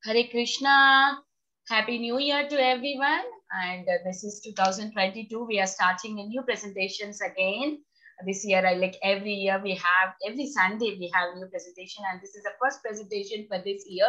Hare Krishna. Happy New Year to everyone. And this is 2022. We are starting a new presentations again. This year, like every year, every Sunday, we have new presentation. And this is the first presentation for this year.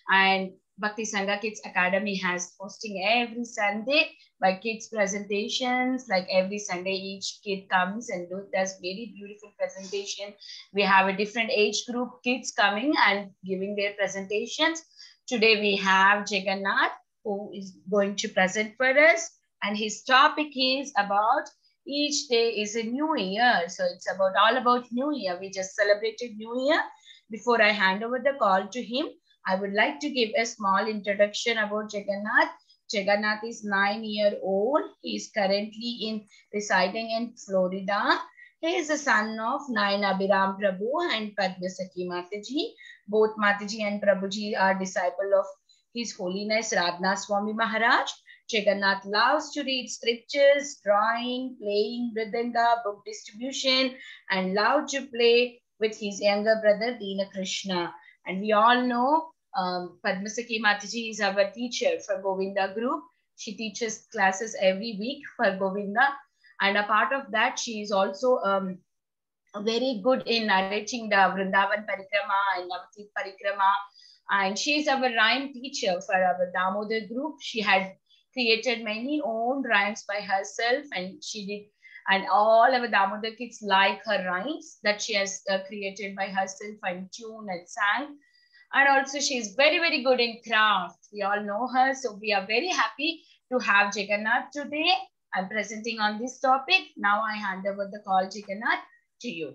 And Bhakti Sangha Kids Academy has hosting every Sunday by kids presentations. Like every Sunday, each kid comes and does very beautiful presentation. We have a different age group kids coming and giving their presentations. Today we have Jagannath who is going to present for us, and his topic is about each day is a new year. So it's all about new year. We just celebrated new year. Before I hand over the call to him, I would like to give a small introduction about Jagannath. Jagannath is 9-year-old. He is currently residing in Florida. He is the son of Nayan Abhiram Prabhu and Padmasaki Mataji. Both Mataji and Prabhuji are disciple of His Holiness Radhanath Swami Maharaj. Jagannath loves to read scriptures, drawing, playing mridanga, book distribution, and loved to play with his younger brother Dina Krishna. And we all know Padmasaki Mataji is our teacher for Govinda group. She teaches classes every week for Govinda. And a part of that, she is also very good in narrating the Vrindavan Parikrama and Navadvip Parikrama. And she is our rhyme teacher for our Damodar group. She had created many own rhymes by herself, and she did. And all our Damodar kids like her rhymes that she has created by herself and tuned and sang. And also she is very, very good in craft. We all know her. So we are very happy to have Jagannath today. I'm presenting on this topic. Now I hand over the call, Jagannath, to you.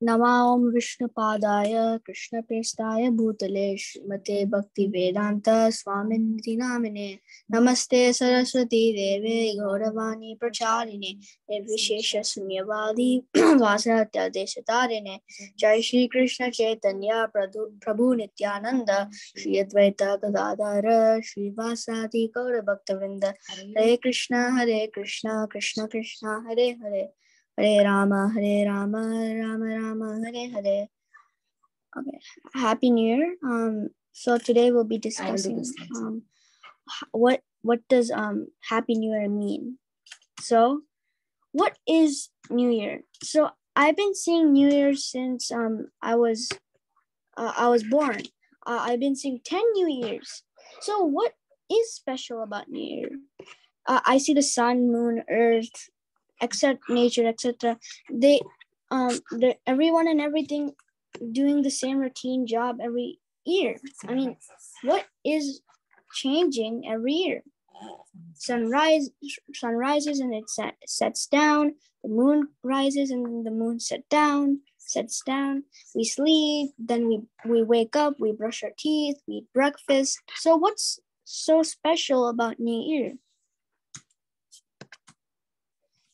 Namah Vishnu Padaya Krishna Prestaya Bhutale Srimate Bhakti Vedanta Swaminiti Namine Namaste Saraswati Deve Gauravani Pracharine Nirvishesha Sunyavadi Vasatya Deshatarine Jai Shri Krishna Chaitanya Prabhu Nityananda Shri Advaita Gadadhara Shri Vasati Gaura Bhaktavrinda Hare Krishna Krishna Krishna Hare Hare Hare Rama, Rama Rama, Hare Hare. Okay, Happy New Year. So today we'll be discussing what does Happy New Year mean. So, what is New Year? So I've been seeing New Year since I was born. I've been seeing 10 New Years. So what is special about New Year? I see the sun, moon, earth, except nature, etc. They everyone and everything doing the same routine job every year. I mean, what is changing every year? Sun rises and it sets down. The moon rises and the moon sets down. We sleep, then we wake up, we brush our teeth, we eat breakfast. So what's so special about New Year?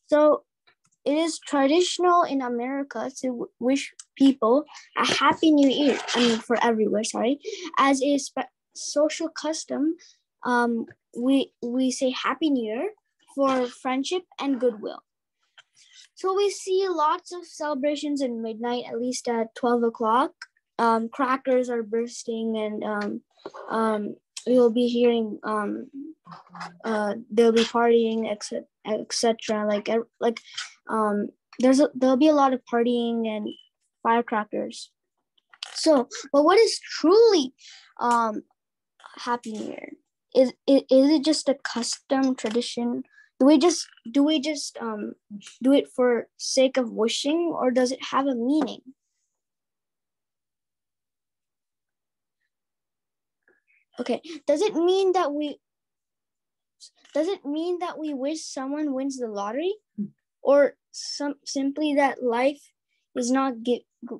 So it is traditional in America to wish people a Happy New Year. I mean, for everywhere, sorry. As a social custom, we say Happy New Year for friendship and goodwill. So we see lots of celebrations at midnight, at least at 12 o'clock. Crackers are bursting, and you'll be hearing they'll be partying, etc. There'll be a lot of partying and firecrackers. So, but what is truly Happy New Year? Is it just a custom tradition? Do we just do it for sake of wishing, or does it have a meaning? Okay, does it mean that we wish someone wins the lottery, or simply that life is not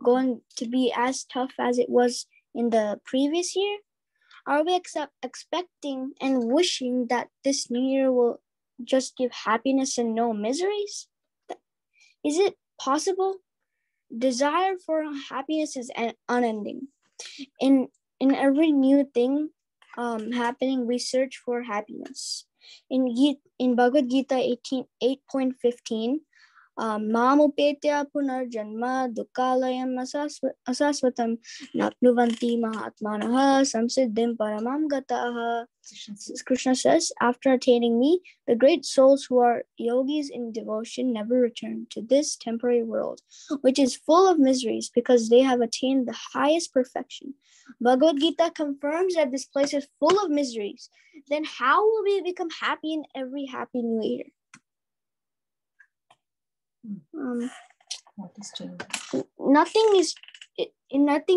going to be as tough as it was in the previous year? Are we expecting and wishing that this new year will just give happiness and no miseries? Is it possible? Desire for happiness is unending. In every new thing happening, we search for happiness. In Bhagavad Gita 8.15, Mamupetya punarjanma dukalayam asaswatam napnuvanti mahatmanaha samsiddhim paramam gataha. Krishna says, after attaining me, the great souls who are yogis in devotion never return to this temporary world, which is full of miseries because they have attained the highest perfection. Bhagavad Gita confirms that this place is full of miseries. Then how will we become happy in every happy new year? What is changing? Nothing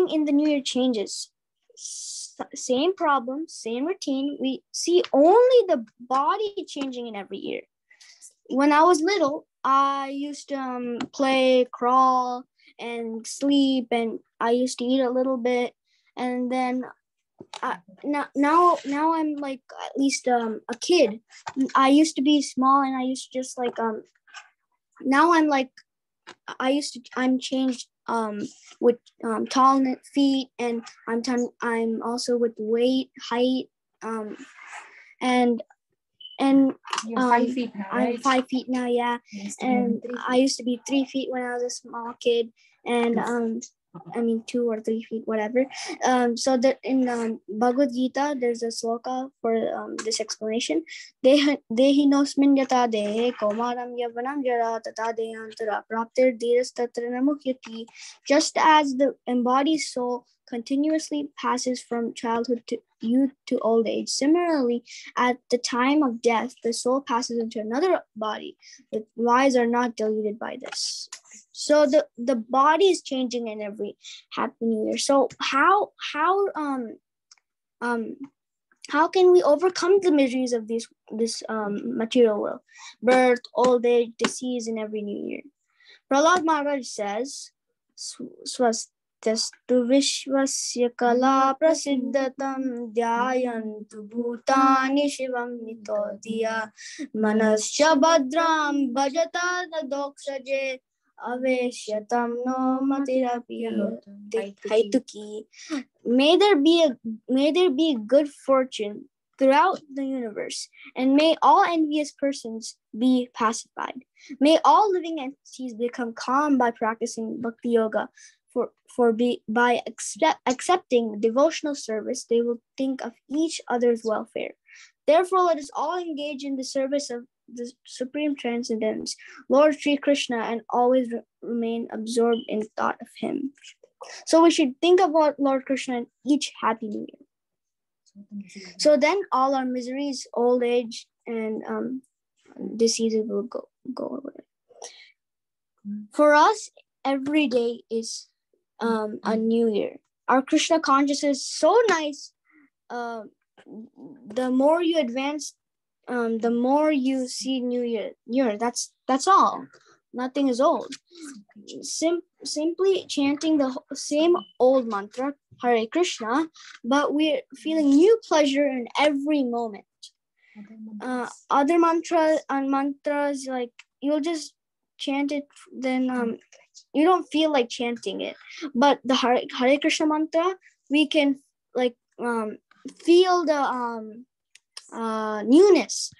in the new year changes. Same problem, same routine. We see only the body changing in every year. When I was little, I used to play, crawl, and sleep, and I used to eat a little bit, and then now I'm like at least a kid. I used to be small, and I used to just like now I'm like I'm changed with tall feet, and I'm also with weight, height, and You're 5 feet now, right? I'm 5 feet now, yeah. And I used to be 3 feet when I was a small kid, and 2 or 3 feet, whatever. So that in Bhagavad Gita, there's a sloka for this explanation. Dehinosmin yata dehe komaram yavanam jara tata deyantara praptir dhiras tatra namuhyati. Just as the embodied soul continuously passes from childhood to youth to old age, similarly, at the time of death, the soul passes into another body. The lives are not diluted by this. So the body is changing in every happy new year. So how can we overcome the miseries of this material world? Birth, old age, disease in every new year. Prahlad Maharaj says, Swastastu vishvasya kala prasiddhatam dhyayantu bhutani shivam nitodiya manasya badram bhajata dadoksaje aveshyatam no matirapi haituki. May there be good fortune throughout the universe, and may all envious persons be pacified. May all living entities become calm by practicing bhakti yoga. By accepting devotional service, they will think of each other's welfare. Therefore, let us all engage in the service of the Supreme Transcendence, Lord Sri Krishna, and always remain absorbed in thought of him. So we should think about Lord Krishna in each happy new year. So then all our miseries, old age, and diseases will go away. For us, every day is a new year. Our Krishna consciousness is so nice. The more you advance, the more you see new year. That's all. Nothing is old. Simply chanting the same old mantra, Hare Krishna, but we're feeling new pleasure in every moment. Other mantras, like you'll just chant it, then you don't feel like chanting it. But the Hare Krishna mantra, we can like feel the newness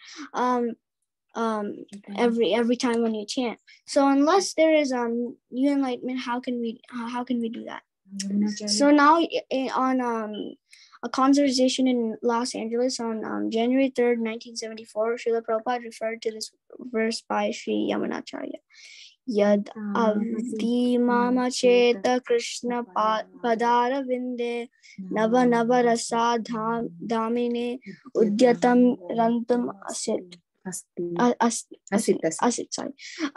every time when you chant. So unless there is new enlightenment, how can we do that? So now on a conversation in Los Angeles on January 3rd, 1974, Srila Prabhupada referred to this verse by Sri Yamunacharya. Yad avdi mama cheta Krishna padara vinde nava nava rasa dhamine udyatam rantam asit.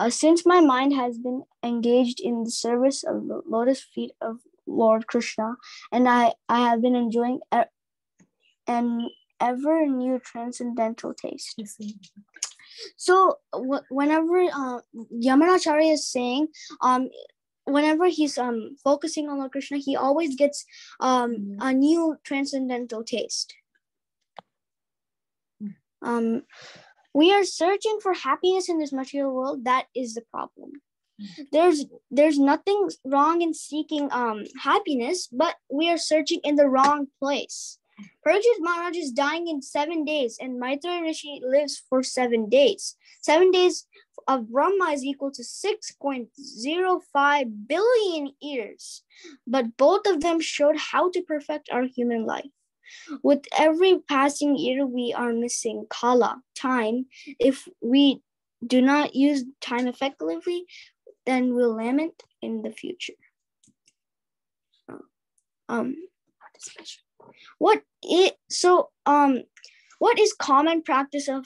Since my mind has been engaged in the service of the lotus feet of Lord Krishna, and I have been enjoying an ever new transcendental taste. So whenever Yamunacharya is saying, whenever he's focusing on Lord Krishna, he always gets a new transcendental taste. We are searching for happiness in this material world. That is the problem. There's nothing wrong in seeking happiness, but we are searching in the wrong place. Parikshit Maharaj is dying in 7 days, and Maitreya Rishi lives for 7 days. 7 days of Brahma is equal to 6.05 billion years. But both of them showed how to perfect our human life. With every passing year, we are missing kala, time. If we do not use time effectively, then we'll lament in the future. What is common practice of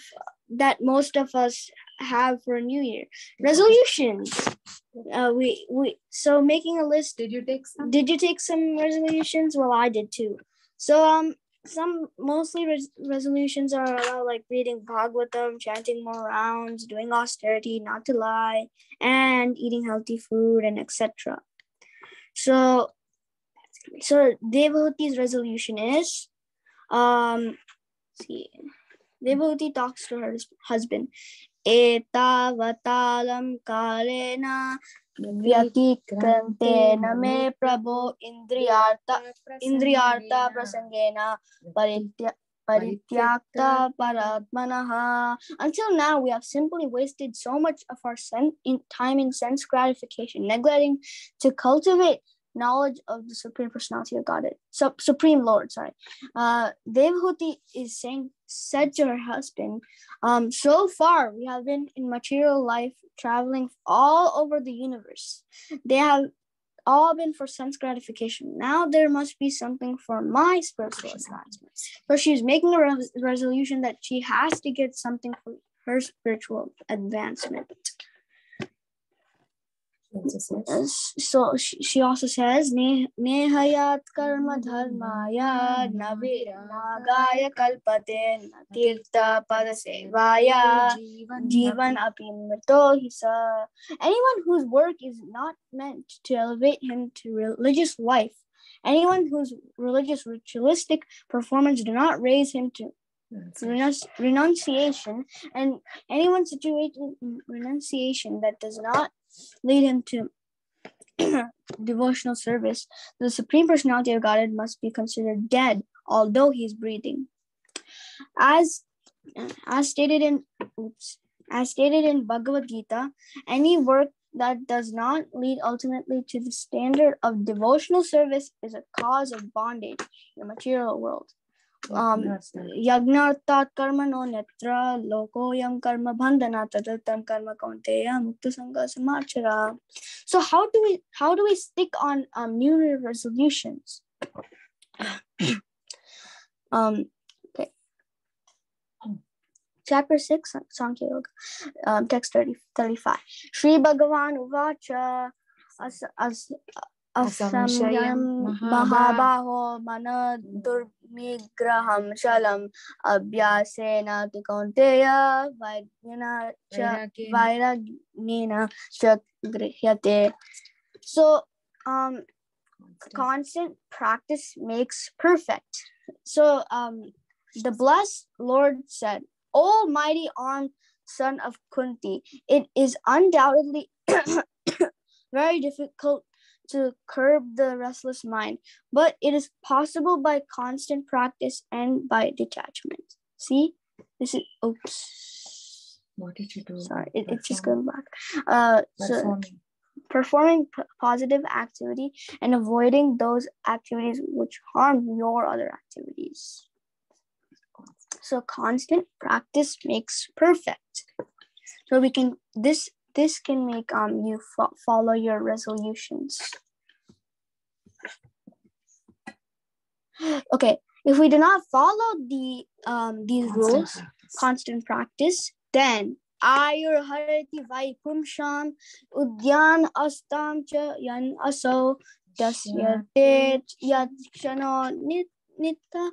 that most of us have for a new year? Resolutions. So making a list. Did you take some? Did you take some resolutions? Well, I did too. So some mostly resolutions are about like reading Bhagavatam, chanting more rounds, doing austerity, not to lie, and eating healthy food, and etc. So Devahuti's resolution is, Devahuti talks to her husband. Etavatalam kalena vyatikrantena me prabho indriyarta prasangena parityakta paratmanaha. Until now, we have simply wasted so much of our time in sense gratification, neglecting to cultivate knowledge of the Supreme Personality of Godhead, Supreme Lord. Devahuti is said to her husband, so far we have been in material life, traveling all over the universe. They have all been for sense gratification. Now there must be something for my spiritual advancement. So she's making a resolution that she has to get something for her spiritual advancement. So she also says, Nehayat karma dharmaya naviragaya kalpate natirtha padasevaya jivan apimrito hisa. Anyone whose work is not meant to elevate him to religious life, anyone whose ritualistic performance do not raise him to renunciation, and anyone situated in renunciation that does not lead him to devotional service, the Supreme Personality of Godhead must be considered dead, although he is breathing. As stated in Bhagavad Gita, any work that does not lead ultimately to the standard of devotional service is a cause of bondage in the material world. Jaganatha karma no netra lokoyam karma bandhana tadatam karma kaunteya mukta sangha samachara. So how do we stick on New Year resolutions? Okay. Chapter 6, Sankhya Yoga, text 35. Shri Bhagavan Uvacha Asamyam Mahabaho Mana Durmigraham Shalam Abhyasena Kaunteya Vairagnena Grihyate. So constant practice makes perfect. So the blessed Lord said, O mighty armed son of Kunti, it is undoubtedly very difficult to curb the restless mind, but it is possible by constant practice and by detachment. See, this is, oops. What did you do? Sorry, it's just going back. Performing positive activity and avoiding those activities which harm your other activities. So constant practice makes perfect. So we can, this can make you follow your resolutions. Okay, if we do not follow these rules, constant practice, then Ayur Harati Vaikumsham Udyan Astam Cha Yan Aso Dasyate Yakshano Nita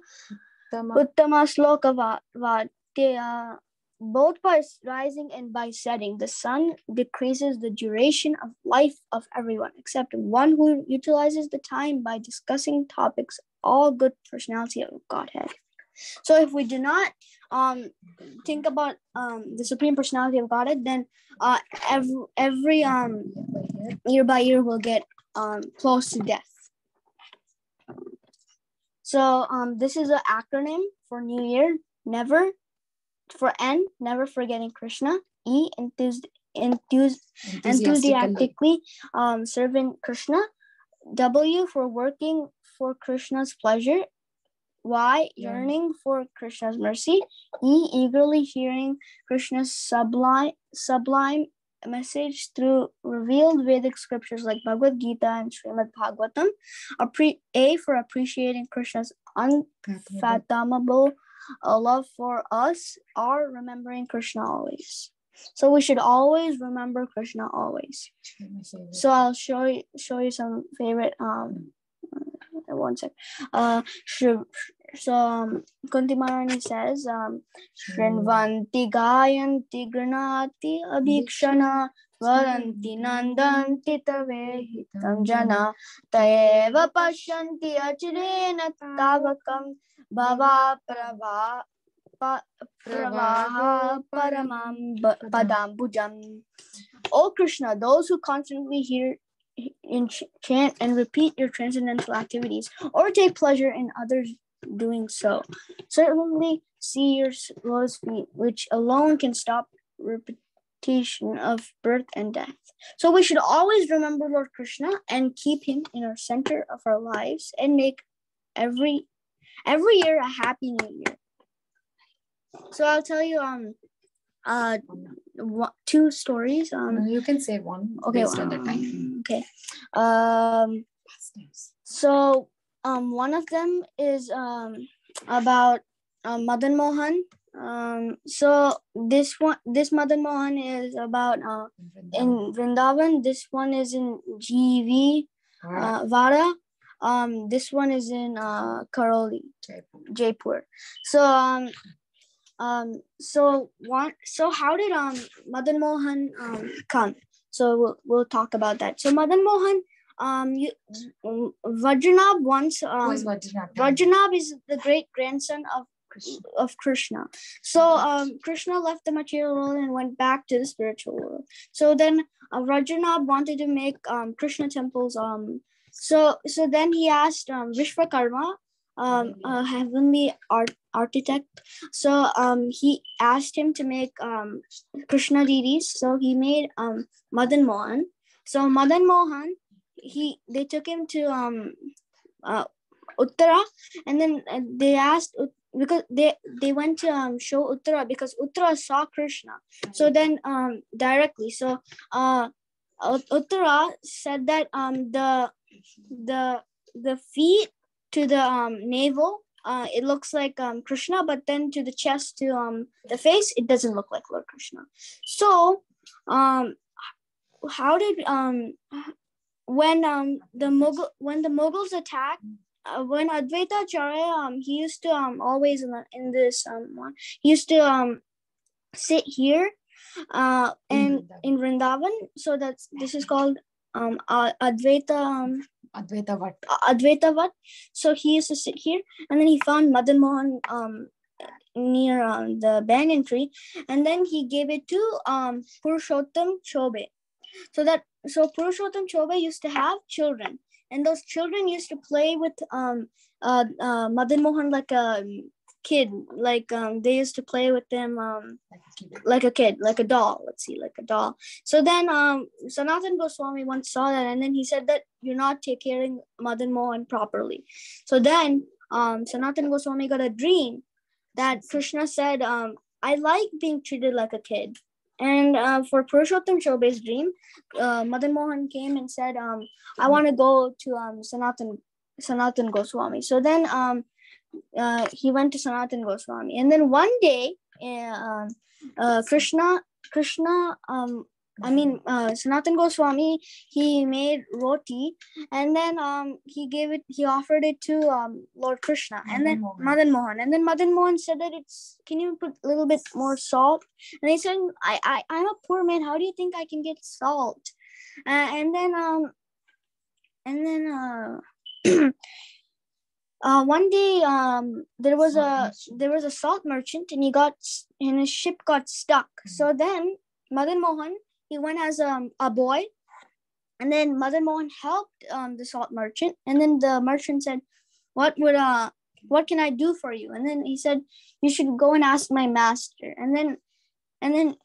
Uttama Sloka Vatya. Both by rising and by setting, the sun decreases the duration of life of everyone, except one who utilizes the time by discussing topics all good personality of Godhead. So if we do not think about the Supreme Personality of Godhead, then every year by year we'll get close to death. So this is an acronym for New Year. Never. For N, never forgetting Krishna. E, enthusiastically serving Krishna. W for working for Krishna's pleasure. Y, yearning for Krishna's mercy. E, eagerly hearing Krishna's sublime message through revealed Vedic scriptures like Bhagavad Gita and Srimad Bhagavatam. A for appreciating Krishna's unfathomable love for us. R, remembering Krishna always. So we should always remember Krishna always. So I'll show you some favorite. One sec. Kunti Maharani says, Shrinvanti Gayanti Granati Abhikshana Varanti Nandanti Tavehitam Jana Taeva Pashyanti Achirena Tavakam Bhava Pravaha Paramam Padambujam. O Krishna, those who constantly hear chant and repeat your transcendental activities or take pleasure in others doing so, certainly see your lotus feet, which alone can stop repetition of birth and death. So we should always remember Lord Krishna and keep him in our center of our lives and make every year a happy new year. So I'll tell you two stories. You can say one. Okay, based on the time. Okay. So one of them is about Madan Mohan. So this Madan Mohan is about in Vrindavan. This one is in GV Vara. This one is in Karoli, Jaipur. So how did Madan Mohan come? So we'll talk about that. So Madan Mohan, Vajranab once. Who is Vajranab? Vajranab is the great grandson of Krishna. So Krishna left the material world and went back to the spiritual world. So then Vajranab wanted to make Krishna temples. So then he asked Vishwakarma, a heavenly architect. So he asked him to make Krishna deities. So he made Madan Mohan. So Madan Mohan, they took him to Uttara, and then they asked, because they went to show Uttara, because Uttara saw Krishna. So then directly, so Uttara said that the feet to the navel, it looks like Krishna, but then to the chest, to the face, it doesn't look like Lord Krishna. So how did when the Mughals attacked, when Advaita Acharya, he used to always in this he used to sit here in Vrindavan. So this is called Advaita Vat. So he used to sit here, and then he found Madan Mohan near the banyan tree, and then he gave it to Purushottam Chobe. So Purushottam Chobe used to have children, and those children used to play with Madan Mohan like a kid, like they used to play with them like a kid, like a doll. Like a doll. So then Sanatan Goswami once saw that, and then he said that you're not taking care of Madan Mohan properly. So then Sanatan Goswami got a dream that Krishna said, I like being treated like a kid. And for Purushottam Chobe's dream, Madan Mohan came and said, I want to go to Sanatan Goswami. So then he went to Sanatan Goswami, and then one day Sanatan Goswami, he made roti, and then he offered it to Lord Krishna, and then Madan Mohan, and then Madan Mohan said that can you put a little bit more salt? And he said, I'm a poor man, how do you think I can get salt? And then one day there was a salt merchant, and his ship got stuck. So then Madan Mohan, he went as a boy, and then Madan Mohan helped the salt merchant, and then the merchant said, what can I do for you? And then he said, you should go and ask my master. And then And then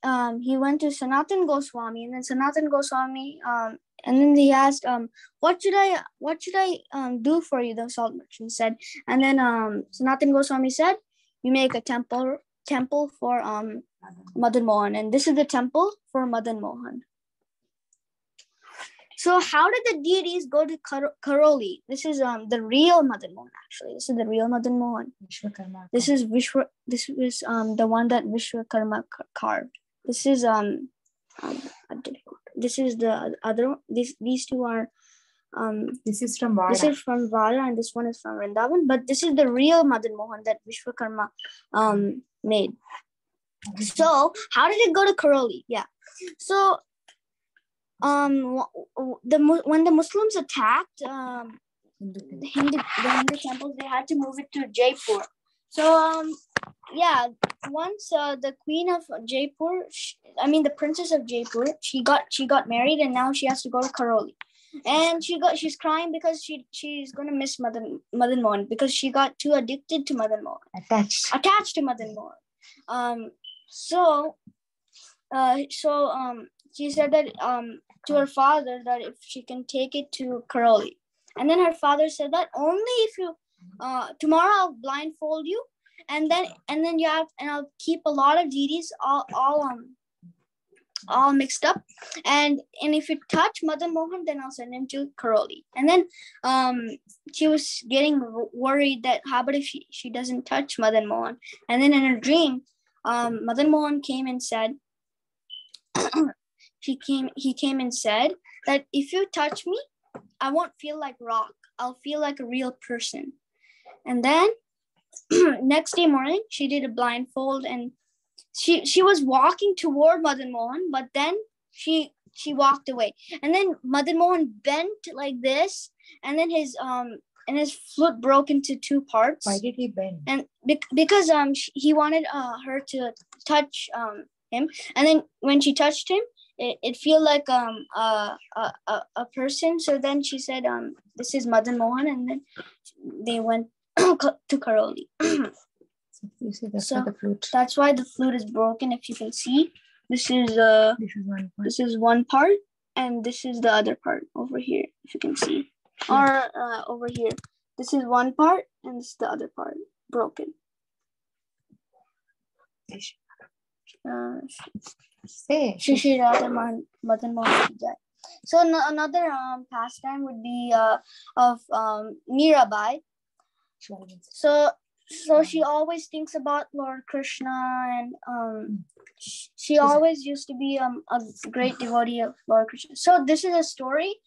he went to Sanatan Goswami, and then Sanatan Goswami, and then he asked, what should I do for you? The salt merchant said. And then Sanatan Goswami said, you make a temple for Madan Mohan, and this is the temple for Madan Mohan. So how did the deities go to Karoli? This is the real Madan Mohan, actually. This is the real Madan Mohan. This is this was the one that Vishwakarma carved. This is this is the other. These two are this is from Vada. This is from Vada, and this one is from Vrindavan. But this is the real Madan Mohan that Vishwakarma made. So how did it go to Karoli? Yeah. So when the Muslims attacked the Hindu temples, they had to move it to Jaipur. So yeah, once the queen of Jaipur, the princess of Jaipur, she got married, and now she has to go to Karoli, and she's crying because she's gonna miss Madan Mohan, because she got too addicted to Madan Mohan, attached to Madan Mohan. So she said that to her father that if she can take it to Karoli. And then her father said that only if you tomorrow I'll blindfold you, and then you have, and I'll keep a lot of deities all mixed up, and if you touch Madan Mohan, then I'll send him to Karoli. And then she was getting worried that how about if she doesn't touch Madan Mohan. And then in her dream, Madan Mohan came and said, he came and said that if you touch me, I won't feel like rock. I'll feel like a real person. And then next day morning, she did a blindfold, and she was walking toward Madan Mohan, but then she walked away. And then Madan Mohan bent like this, and then his flute broke into two parts. Why did he bend? And because he wanted her to touch him, and then when she touched him, it feel like a person. So then she said, this is Madan Mohan, and then they went to Karoli. You see, that's why the flute. That's why the flute is broken. If you can see, this is one part, and this is the other part over here. If you can see, or over here, this is one part, and this is the other part broken. Shri Shri Radha Madan Mohan Jai. So another pastime would be of Mirabai. So she always thinks about Lord Krishna, and she always used to be a great devotee of Lord Krishna. So this is a story.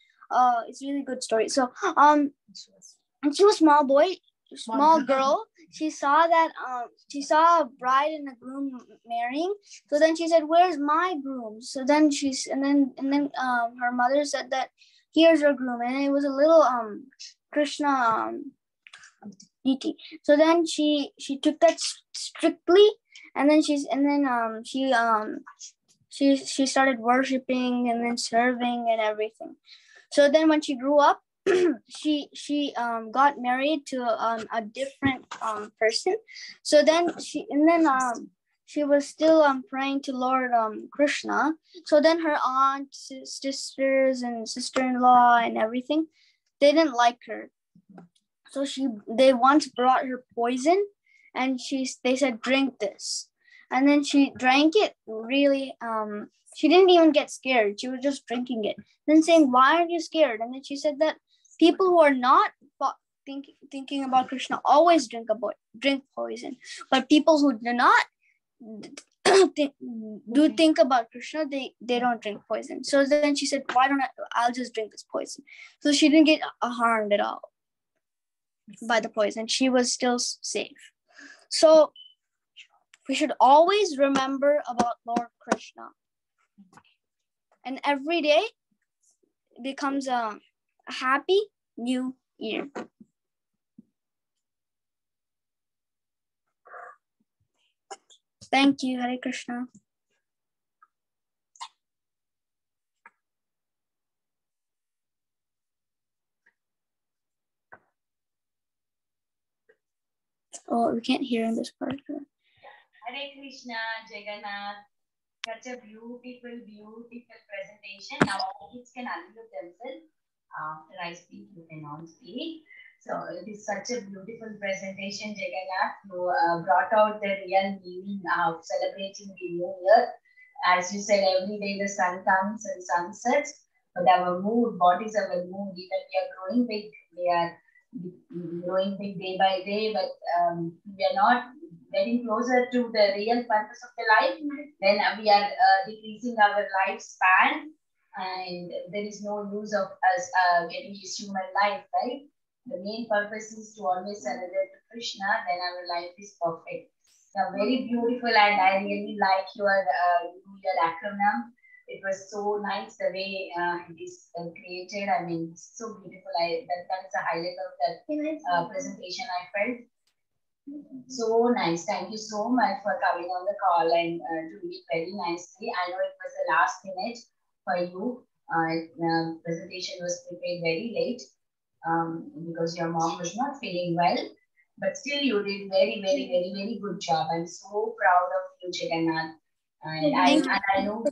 It's a really good story. So and she was a small girl. She saw a bride and a groom marrying. So then she said, "Where's my groom?" So then her mother said that, "Here's your groom," and it was a little Krishna deity. So then she took that strictly, and then she started worshiping and then serving and everything. So then when she grew up, she got married to a different person. So then she was still praying to Lord Krishna. So then her aunts, sisters, and sister-in-law and everything, they didn't like her. So they once brought her poison, and they said, drink this. And then she drank it really, she didn't even get scared. She was just drinking it. Then saying, why aren't you scared? And then she said that people who are not thinking about Krishna always drink poison. But people who do not think about Krishna, they don't drink poison. So then she said, why don't I'll just drink this poison. So she didn't get harmed at all by the poison. She was still safe. So we should always remember about Lord Krishna. And every day becomes a happy new year. Thank you. Hare Krishna. Oh, we can't hear in this part. Hare Krishna, Jaganatha. Such a beautiful presentation. Now our kids can unmute themselves. After I speak, you can all speak. So it is such a beautiful presentation, Jagannath. You brought out the real meaning of celebrating the new year. As you said, every day the sun comes and sun sets, but our mood, what is our mood? Even we are growing big, we are growing big day by day, but we are not getting closer to the real purpose of the life. Then we are decreasing our lifespan, and there is no use of us getting this human life, right? The main purpose is to always surrender to Krishna, then our life is perfect. Very beautiful, and I really like your acronym. It was so nice the way it is created. I mean, so beautiful. That is the highlight of that presentation I felt. So nice. Thank you so much for coming on the call and doing it very nicely. I know it was the last minute for you. Presentation was prepared very late because your mom was not feeling well. But still, you did very good job. I'm so proud of you, Jagannath. And I know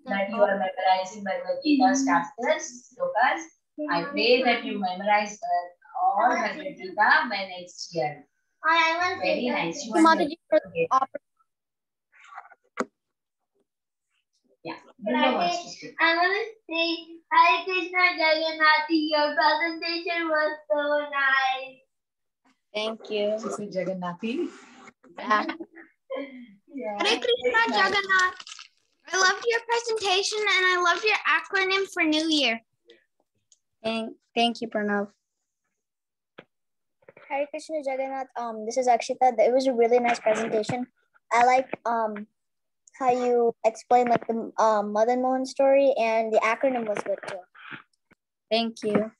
that you are memorizing Bhagavad Gita chapters, slokas. I pray that you memorize all Bhagavad Gita by next year. Very nice. You Mataji, yeah. I want to say, Hare Krishna Jagannath, your presentation was so nice. Thank you. Jagannathi. Yeah. Hare Krishna Jagannath. I loved your presentation and I loved your acronym for New Year. Thank you, Pranav. Hare Krishna Jagannath. This is Akshita. It was a really nice presentation. I like how you explained like the Madan Mohan story, and the acronym was good too. Thank you.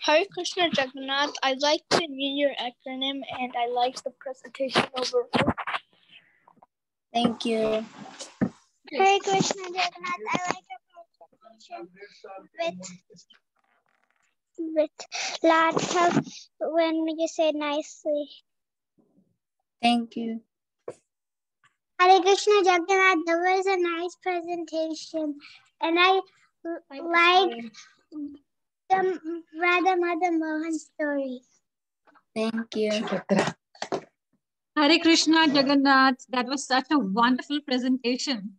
Hare Krishna Jagannath. I liked the New Year acronym and I liked the presentation overall. Thank you. Hare Krishna Jagannath. I like your presentation with lots of when you say nicely. Thank you. Hare Krishna Jagannath, that was a nice presentation, and I like the Radha Madan Mohan story. Thank you. Hare Krishna Jagannath. That was such a wonderful presentation.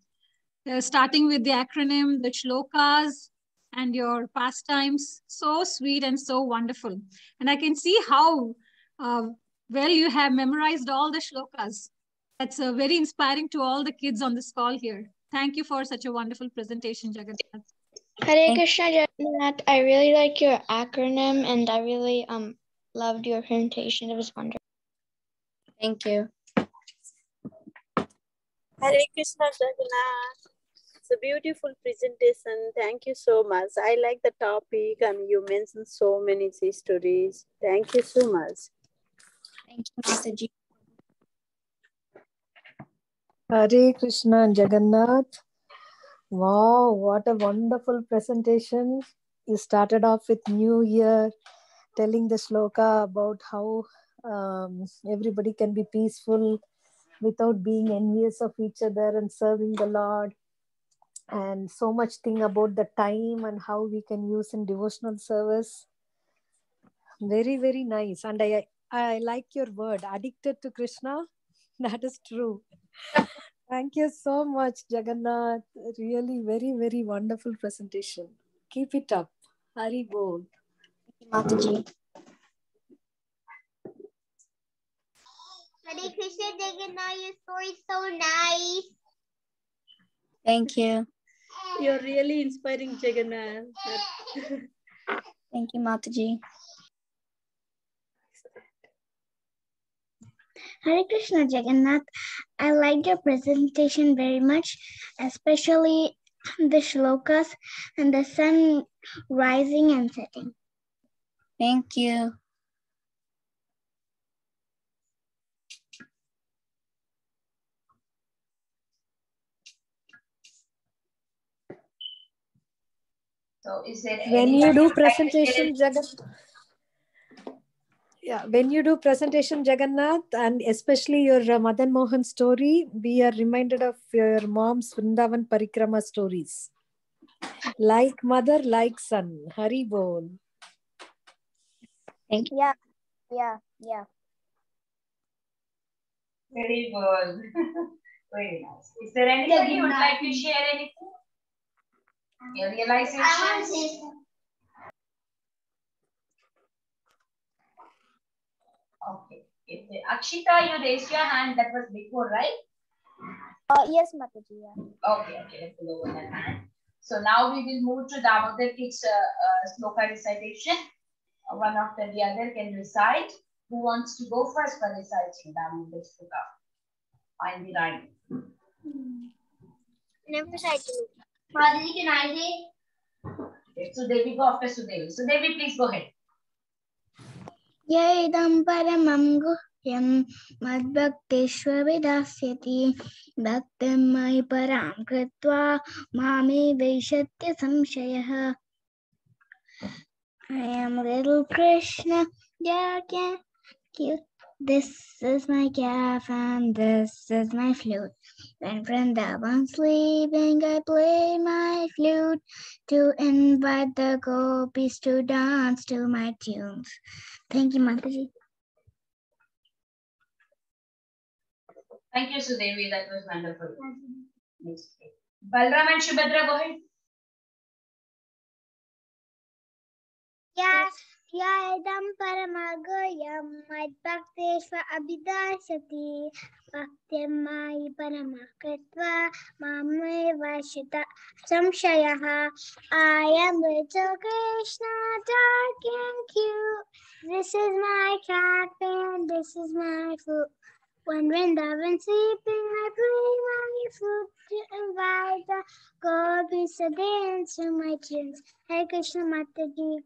Starting with the acronym, the shlokas, and your pastimes. So sweet and so wonderful. And I can see how well you have memorized all the shlokas. That's very inspiring to all the kids on this call here. Thank you for such a wonderful presentation, Jagannath. Hare Krishna Jagannath. I really like your acronym and I really loved your presentation. It was wonderful. Thank you. Hare Krishna Jagannath. It's a beautiful presentation. Thank you so much. I like the topic and you mentioned so many stories. Thank you so much. Thank you, Mataji. Hare Krishna Jagannath. Wow, what a wonderful presentation. You started off with New Year, telling the shloka about how everybody can be peaceful without being envious of each other and serving the Lord. And so much thing about the time and how we can use in devotional service. Very nice. And I like your word, addicted to Krishna. That is true. Thank you so much, Jagannath. Really very wonderful presentation. Keep it up. Hari Bol. Mataji. Hare Krishna Jagannath, your story is so nice. Thank you. You're really inspiring, Jagannath. Thank you, Mataji. Hare Krishna Jagannath, I liked your presentation very much, especially the shlokas and the sun rising and setting. Thank you. So is there When you do presentation, Jagannath, Yeah, when you do presentation, Jagannath, and especially your Madan Mohan story, we are reminded of your mom's Vrindavan Parikrama stories. Like mother, like son. Hari Bol. Thank you. Yeah. Very good. Very nice. Is there anybody who would like to share anything? Your realizations? Okay. If Akshita, you raised your hand. That was before, right? Yes, Mataji. Yeah. Okay. Let's lower that hand. So now we will move to Damodar Kids sloka recitation. One after the other can recite. Who wants to go first for reciting Damodar sloka? Find the rhyme. Never recited. Mataji, can I say? Okay, so Devi, go after Sudevi. So Devi, please go ahead. Yaidam paramam guhyam madbhakteshvavidasyati bhaktam mai param kritva mame vaishatya samshayah. I am little Krishna, yeah, can you? This is my calf and this is my flute. When Vrindavan's sleeping, I play my flute to invite the gopis to dance to my tunes. Thank you, Mataji. Thank you, Sudevi. That was wonderful. Next. Balram and Shubhadra, go ahead. Yaidam paramagoyam madbhakteshva abhidasati bhaktyamai paramakritva mame vashita samshayaha. I am little Krishna, dark and cute. This is my cat and this is my flute. When Vrindavan sleeping, I play my flute to invite the gopis to dance to my tunes. Hare Krishna Mataji.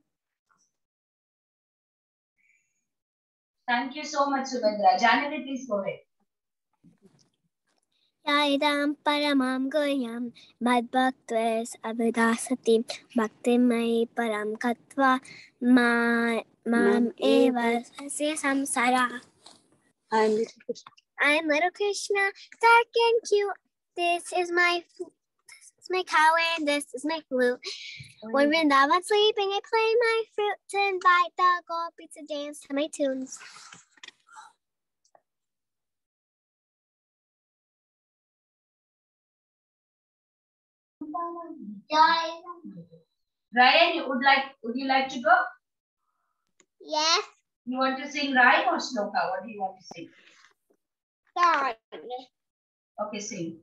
Thank you so much, Subhadra. Janani, please go ahead. Yaidam paramam goyam madbhaktves abhidasati bhaktimai param katva mam eva sasya samsara. I am little Krishna, dark and cute. This is my cow and this is my flute. When Vrindavan's sleeping, I play my flute to invite the gopis to dance to my tunes. Ryan, would you like to go? Yes. You want to sing rhyme or sloka? What do you want to sing? God. Okay, sing.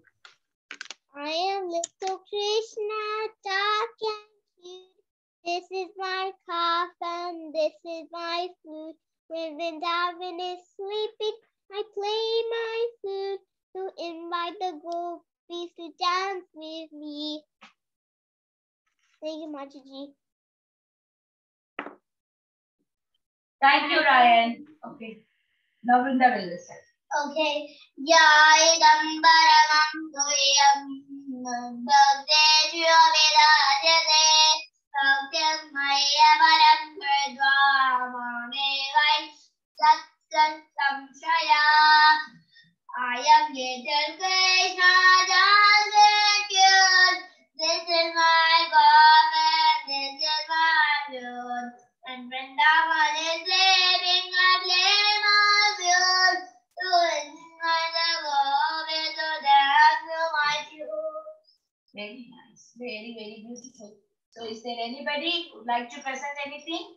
I am little Krishna, dark and cute. This is my calf and this is my flute. When Vrindavan is sleeping, I play my flute to invite the gopis to dance with me. Thank you, Mataji. Thank you, Ryan. Okay. Now Vrinda will listen. Okay. Yaidam paramam goyam bhakteshva vidajate bhaktyam maya param kritva mame vaishatya samshaya. I am little Krishna, dark and cute. This is my God and this is my flute. When Vrindavan is sleeping, I play my flute to invite the gopis to dance to my tune. Very nice. Very, very beautiful. So is there anybody who would like to present anything?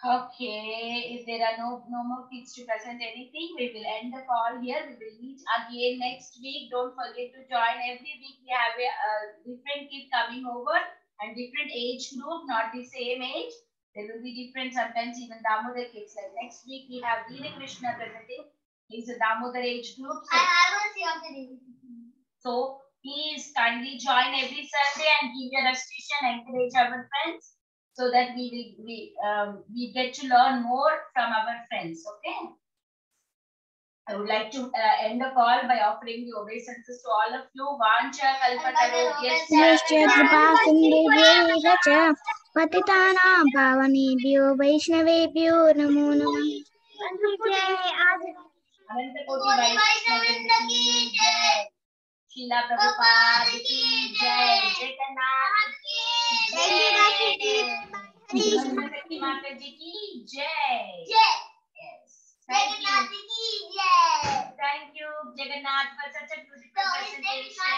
Okay, if there are no more kids to present anything, we will end the call here. We will meet again next week. Don't forget to join. Every week we have a different kid coming over and different age group, not the same age. There will be different, sometimes even Damodar kids. Like next week we have Dina Krishna presenting. He's a Damodar age group. So, I want to see what it is. So please kindly join every Sunday and give your registration, encourage our friends, so that we get to learn more from our friends. Okay. I would like to end the call by offering the obeisances to all of you. Vancha kalpataru पतितानां पावनेभ्यो वैष्णवेभ्यो नमो नमः। अनंत कोटि वैष्णव की जय। शीला प्रभुपाद की जय। जगन्नाथ की जय। शक्ति माता जी की जय। Yes. Thank you. Thank you, Jagannath, for such a beautiful presentation.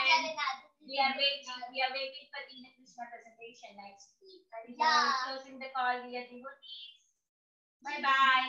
We are waiting for the Krishna presentation next week. Closing the call, dear devotees. Bye bye.